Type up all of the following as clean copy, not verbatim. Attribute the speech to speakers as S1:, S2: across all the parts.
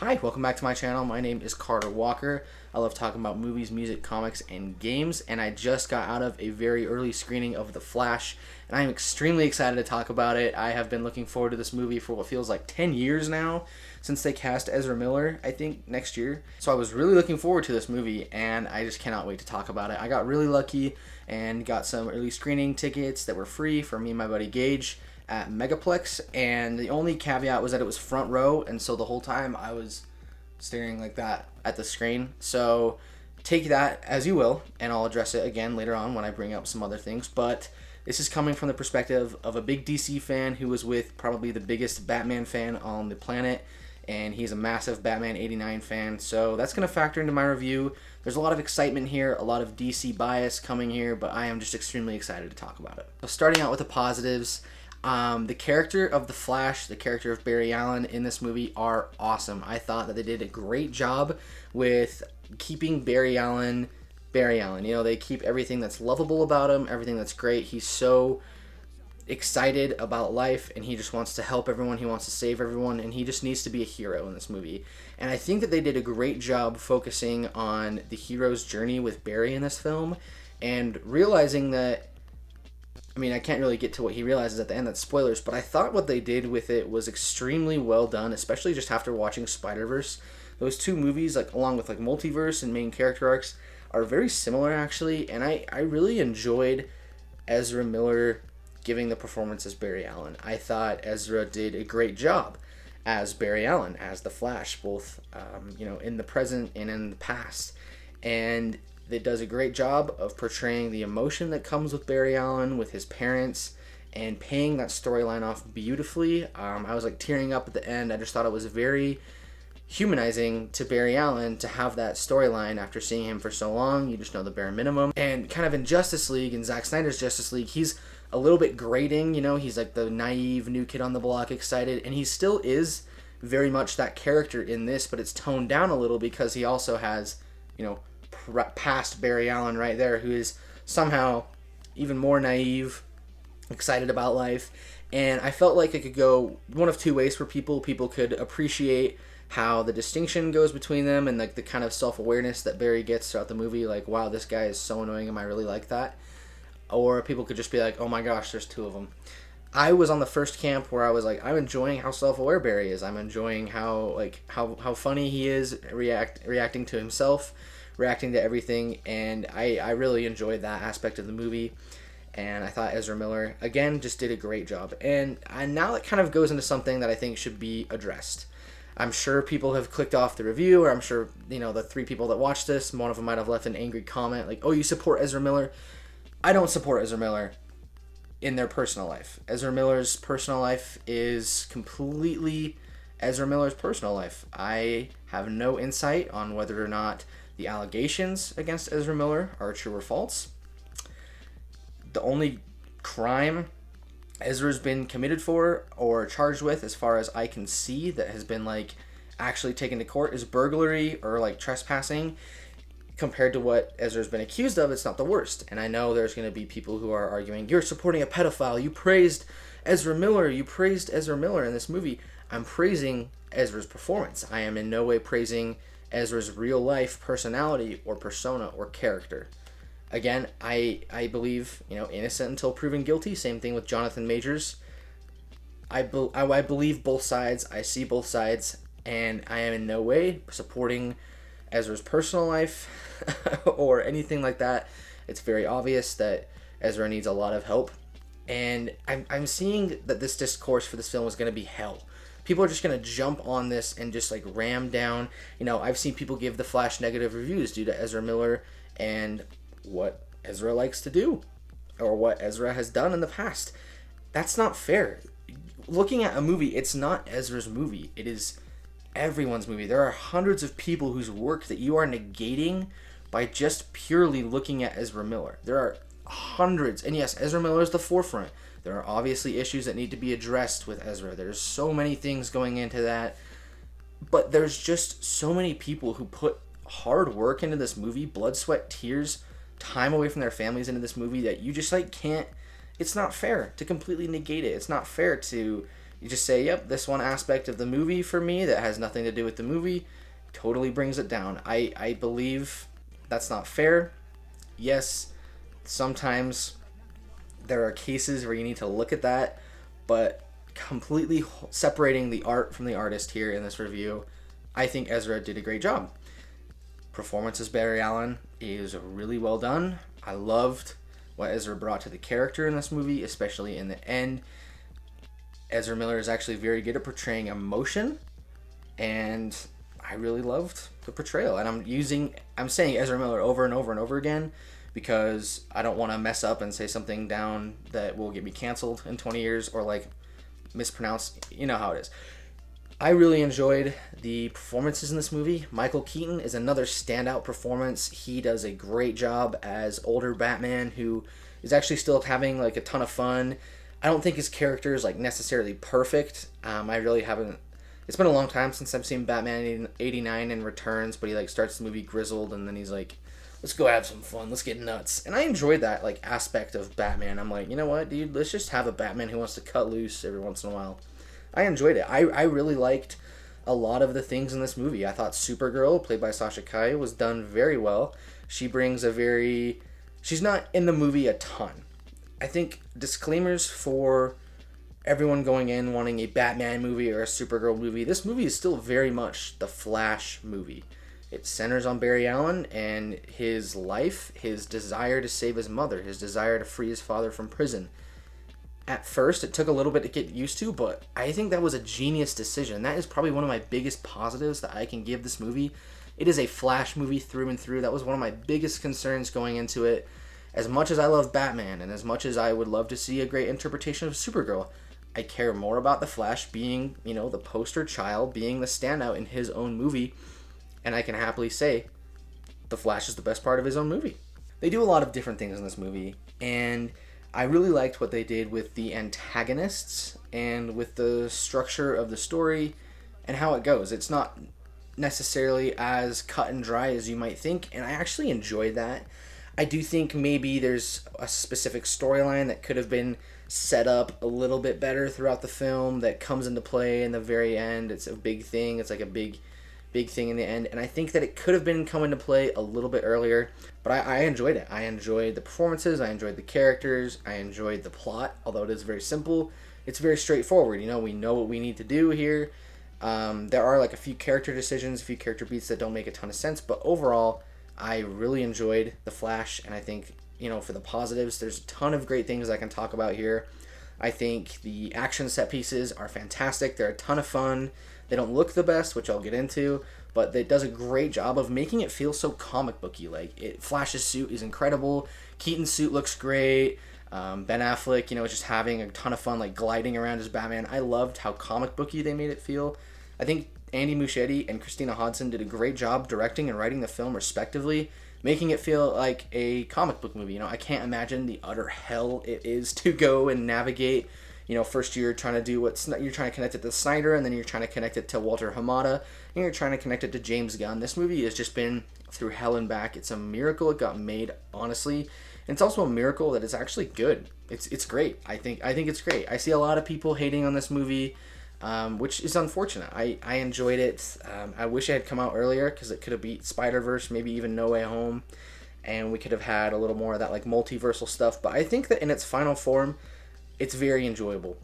S1: Hi, welcome back to my channel. My name is Carter Walker. I love talking about movies, music, comics, and games, and I just got out of a very early screening of The Flash, and I'm extremely excited to talk about it. I have been looking forward to this movie for what feels like 10 years now, since they cast Ezra Miller, I think, next year. So I was really looking forward to this movie, and I just cannot wait to talk about it. I got really lucky and got some early screening tickets that were free for me and my buddy Gage at Megaplex, and the only caveat was that it was front row, and so the whole time I was staring like that at the screen. So take that as you will, and I'll address it again later on when I bring up some other things. But this is coming from the perspective of a big DC fan who was with probably the biggest Batman fan on the planet, and he's a massive Batman 89 fan, so that's going to factor into my review. There's a lot of excitement here, a lot of DC bias coming here, but I am just extremely excited to talk about it. So starting out with the positives, the character of the Flash, the character of Barry Allen in this movie are awesome. I thought that they did a great job with keeping Barry Allen. You know, they keep everything that's lovable about him, everything that's great. He's so excited about life, and he just wants to help everyone. He wants to save everyone, and he just needs to be a hero in this movie. And I think that they did a great job focusing on the hero's journey with Barry in this film, and realizing that, I mean, I can't really get to what he realizes at the end, that's spoilers, but I thought what they did with it was extremely well done, especially just after watching Spider-Verse. Those two movies, like along with like Multiverse and main character arcs, are very similar actually, and I really enjoyed Ezra Miller giving the performance as Barry Allen. I thought Ezra did a great job as Barry Allen, as the Flash, both in the present and in the past. And it does a great job of portraying the emotion that comes with Barry Allen, with his parents, and paying that storyline off beautifully. I was like tearing up at the end. I just thought it was very humanizing to Barry Allen to have that storyline after seeing him for so long. You just know the bare minimum. And kind of in Justice League, in Zack Snyder's Justice League, he's a little bit grating, you know, he's like the naive new kid on the block, excited, and he still is very much that character in this, but it's toned down a little because he also has, you know, past Barry Allen right there, who is somehow even more naive, excited about life. And I felt like it could go one of two ways for people. People could appreciate how the distinction goes between them and like the kind of self-awareness that Barry gets throughout the movie, like, wow, this guy is so annoying, am I really like that? Or people could just be like, oh my gosh, there's two of them. I was on the first camp where I was like, I'm enjoying how self-aware Barry is. I'm enjoying how funny he is reacting to himself, reacting to everything, and I really enjoyed that aspect of the movie. And I thought Ezra Miller, again, just did a great job. And now that kind of goes into something that I think should be addressed. I'm sure people have clicked off the review, or I'm sure, you know, the 3 people that watched this, one of them might have left an angry comment like, oh, you support Ezra Miller? I don't support Ezra Miller in their personal life. Ezra Miller's personal life is completely Ezra Miller's personal life. I have no insight on whether or not the allegations against Ezra Miller are true or false. The only crime Ezra's been committed for or charged with, as far as I can see, that has been like actually taken to court is burglary or like trespassing. Compared to what Ezra's been accused of, it's not the worst. And I know there's going to be people who are arguing, you're supporting a pedophile, you praised Ezra Miller in this movie. I'm praising Ezra's performance. I am in no way praising Ezra's real life personality or persona or character. Again, I believe, you know, innocent until proven guilty. Same thing with Jonathan Majors. I believe both sides. I see both sides, and I am in no way supporting Ezra's personal life or anything like that. It's very obvious that Ezra needs a lot of help, and I'm seeing that this discourse for this film is going to be hell. People are just going to jump on this and just like ram down. You know, I've seen people give The Flash negative reviews due to Ezra Miller and what Ezra likes to do or what Ezra has done in the past. That's not fair. Looking at a movie, it's not Ezra's movie. It is everyone's movie. There are hundreds of people whose work that you are negating by just purely looking at Ezra Miller. There are hundreds, and yes, Ezra Miller is the forefront. There are obviously issues that need to be addressed with Ezra. There's so many things going into that, but there's just so many people who put hard work into this movie, blood, sweat, tears, time away from their families into this movie, that you just like can't. It's not fair to completely negate it. It's not fair to, You just say, yep, this one aspect of the movie for me that has nothing to do with the movie totally brings it down. I believe that's not fair. Yes, sometimes there are cases where you need to look at that, but completely separating the art from the artist here in this review, I think Ezra did a great job. Performance as Barry Allen is really well done. I loved what Ezra brought to the character in this movie, especially in the end. Ezra Miller is actually very good at portraying emotion, and I really loved the portrayal. And I'm saying Ezra Miller over and over and over again because I don't want to mess up and say something down that will get me canceled in 20 years or like mispronounce. You know how it is. I really enjoyed the performances in this movie. Michael Keaton is another standout performance. He does a great job as older Batman who is actually still having like a ton of fun. I don't think his character is like necessarily perfect. I really haven't. It's been a long time since I've seen Batman 89 and Returns, but he like starts the movie grizzled and then he's like, let's go have some fun, let's get nuts. And I enjoyed that like aspect of Batman. I'm like, you know what, dude, let's just have a Batman who wants to cut loose every once in a while. I enjoyed it. I really liked a lot of the things in this movie. I thought Supergirl, played by Sasha Calle, was done very well. She brings she's not in the movie a ton. I think disclaimers for everyone going in wanting a Batman movie or a Supergirl movie, this movie is still very much the Flash movie. It centers on Barry Allen and his life, his desire to save his mother, his desire to free his father from prison. At first, it took a little bit to get used to, but I think that was a genius decision. That is probably one of my biggest positives that I can give this movie. It is a Flash movie through and through. That was one of my biggest concerns going into it. As much as I love Batman, and as much as I would love to see a great interpretation of Supergirl, I care more about the Flash being, the poster child, being the standout in his own movie, and I can happily say the Flash is the best part of his own movie. They do a lot of different things in this movie, and I really liked what they did with the antagonists and with the structure of the story and how it goes. It's not necessarily as cut and dry as you might think, and I actually enjoyed that. I do think maybe there's a specific storyline that could have been set up a little bit better throughout the film that comes into play in the very end. It's a big thing. It's like a big thing in the end, and I think that it could have been come into play a little bit earlier, but I enjoyed it. I enjoyed the performances, I enjoyed the characters, I enjoyed the plot, although it is very simple. It's very straightforward, we know what we need to do here. There are like a few character decisions, a few character beats that don't make a ton of sense, but overall, I really enjoyed The Flash, and I think, for the positives, there's a ton of great things I can talk about here. I think the action set pieces are fantastic. They're a ton of fun. They don't look the best, which I'll get into, but it does a great job of making it feel so comic booky. Like, Flash's suit is incredible. Keaton's suit looks great. Ben Affleck, is just having a ton of fun, like gliding around as Batman. I loved how comic booky they made it feel. I think Andy Muschietti and Christina Hodson did a great job directing and writing the film respectively, making it feel like a comic book movie. I can't imagine the utter hell it is to go and navigate. First you're trying to do you're trying to connect it to Snyder, and then you're trying to connect it to Walter Hamada, and you're trying to connect it to James Gunn. This movie has just been through hell and back. It's a miracle it got made, honestly. And it's also a miracle that it's actually good. It's great. I think it's great. I see a lot of people hating on this movie, which is unfortunate. I enjoyed it. I wish it had come out earlier because it could have beat Spider-Verse, maybe even No Way Home, and we could have had a little more of that like multiversal stuff. But I think that in its final form, it's very enjoyable.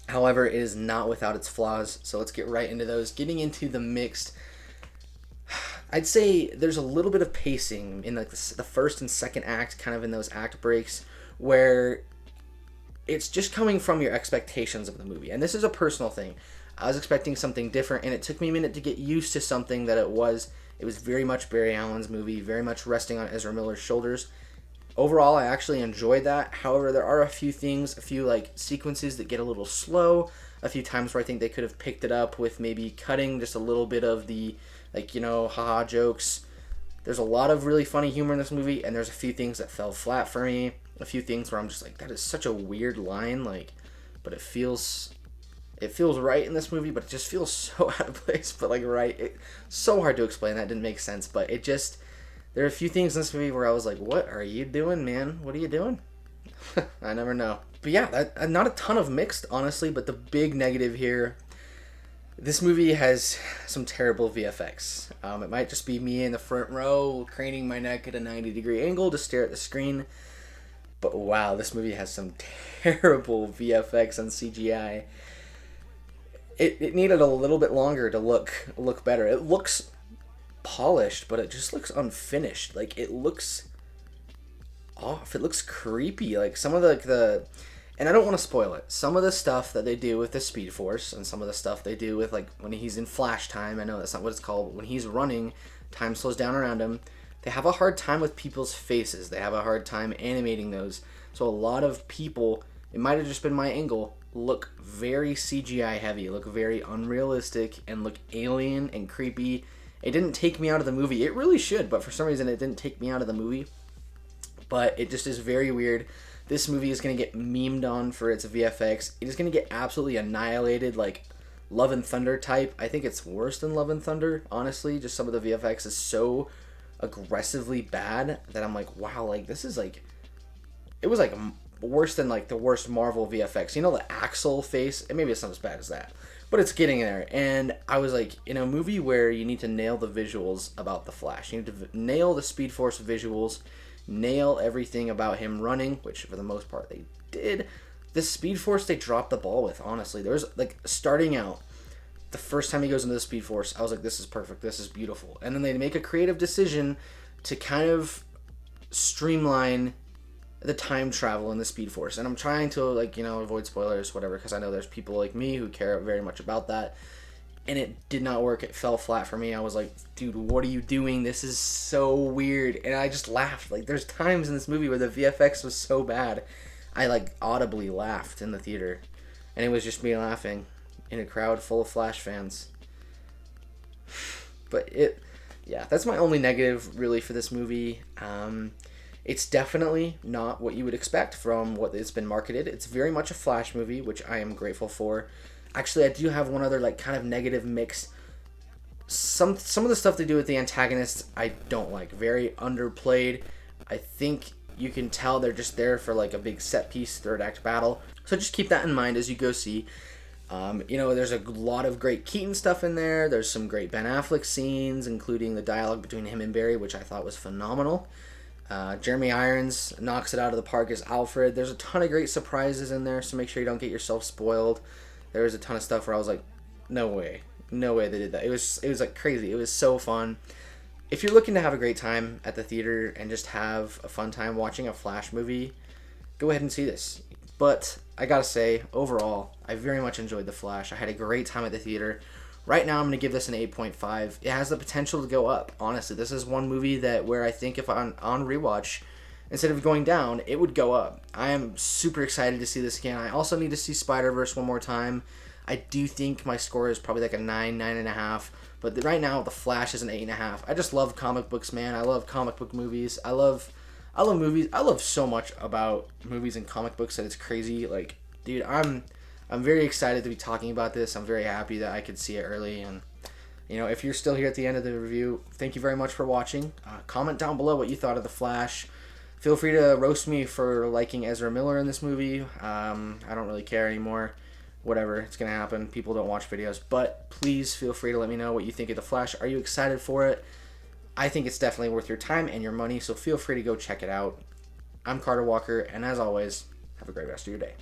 S1: However, it is not without its flaws, so let's get right into those. Getting into the mixed, I'd say there's a little bit of pacing in like the first and second act, kind of in those act breaks, where it's just coming from your expectations of the movie. And this is a personal thing. I was expecting something different, and it took me a minute to get used to something that it was. It was very much Barry Allen's movie, very much resting on Ezra Miller's shoulders. Overall, I actually enjoyed that. However, there are a few like sequences that get a little slow. A few times where I think they could have picked it up with maybe cutting just a little bit of the, haha jokes. There's a lot of really funny humor in this movie, and there's a few things that fell flat for me. A few things where I'm just like, that is such a weird line, but it feels right in this movie, but it just feels so out of place, but right. So hard to explain. That didn't make sense, but there are a few things in this movie where I was like, what are you doing, man? What are you doing? I never know. But yeah, not a ton of mixed, honestly, but the big negative here, this movie has some terrible VFX. It might just be me in the front row, craning my neck at a 90-degree angle to stare at the screen. But wow, this movie has some terrible VFX and CGI. It needed a little bit longer to look better. It looks polished, but it just looks unfinished. Like, it looks off. It looks creepy. Like, some of the and I don't want to spoil it. Some of the stuff that they do with the Speed Force and some of the stuff they do with, like, when he's in flash time, I know that's not what it's called, but when he's running, time slows down around him. They have a hard time with people's faces. They have a hard time animating those. So a lot of people, it might have just been my angle, look very CGI heavy, look very unrealistic, and look alien and creepy. It didn't take me out of the movie. It really should, but for some reason it didn't take me out of the movie. But it just is very weird. This movie is going to get memed on for its VFX. It is going to get absolutely annihilated, like Love and Thunder type. I think it's worse than Love and Thunder, honestly. Just some of the VFX is so aggressively bad that I'm like, wow, like, this is like, it was like worse than like the worst Marvel VFX. You know, the Axel face? And maybe it's not as bad as that, but it's getting there. And I was like, in a movie where you need to nail the visuals about the Flash, you need to nail the Speed Force visuals, nail everything about him running, which for the most part they did. The Speed Force they dropped the ball with, honestly. There was, like, starting out, the first time he goes into the Speed Force, I was like, this is perfect, this is beautiful. And then they make a creative decision to kind of streamline the time travel in the Speed Force. And I'm trying to, like, you know, avoid spoilers, whatever, because I know there's people like me who care very much about that. And it did not work. It fell flat for me. I was like, dude, what are you doing? This is so weird. And I just laughed. Like, there's times in this movie where the VFX was so bad, I, like, audibly laughed in the theater. And it was just me laughing in a crowd full of Flash fans. But yeah, that's my only negative, really, for this movie. It's definitely not what you would expect from what it's been marketed. It's very much a Flash movie, which I am grateful for. Actually, I do have one other, like, kind of negative mix. Some of the stuff they do with the antagonists, I don't like. Very underplayed. I think you can tell they're just there for, like, a big set piece, third act battle. So just keep that in mind as you go see. You know, there's a lot of great Keaton stuff in there. There's some great Ben Affleck scenes, including the dialogue between him and Barry, which I thought was phenomenal. Jeremy Irons knocks it out of the park as Alfred. There's a ton of great surprises in there, so make sure you don't get yourself spoiled. There was a ton of stuff where I was like, no way they did that. It was like crazy. It was so fun. If you're looking to have a great time at the theater and just have a fun time watching a Flash movie, go ahead and see this. But I gotta say, overall, I very much enjoyed The Flash. I had a great time at the theater. Right now, I'm going to give this an 8.5. It has the potential to go up. Honestly, this is one movie that where I think if on rewatch, instead of going down, it would go up. I am super excited to see this again. I also need to see Spider-Verse one more time. I do think my score is probably like a 9.5. But right now, The Flash is an 8.5. I just love comic books, man. I love comic book movies. I love movies. I love so much about movies and comic books that it's crazy. Like, dude, I'm very excited to be talking about this. I'm very happy that I could see it early. And, you know, if you're still here at the end of the review, thank you very much for watching. Comment down below what you thought of The Flash. Feel free to roast me for liking Ezra Miller in this movie. I don't really care anymore. Whatever, it's going to happen. People don't watch videos. But please feel free to let me know what you think of The Flash. Are you excited for it? I think it's definitely worth your time and your money, so feel free to go check it out. I'm Carter Walker, and as always, have a great rest of your day.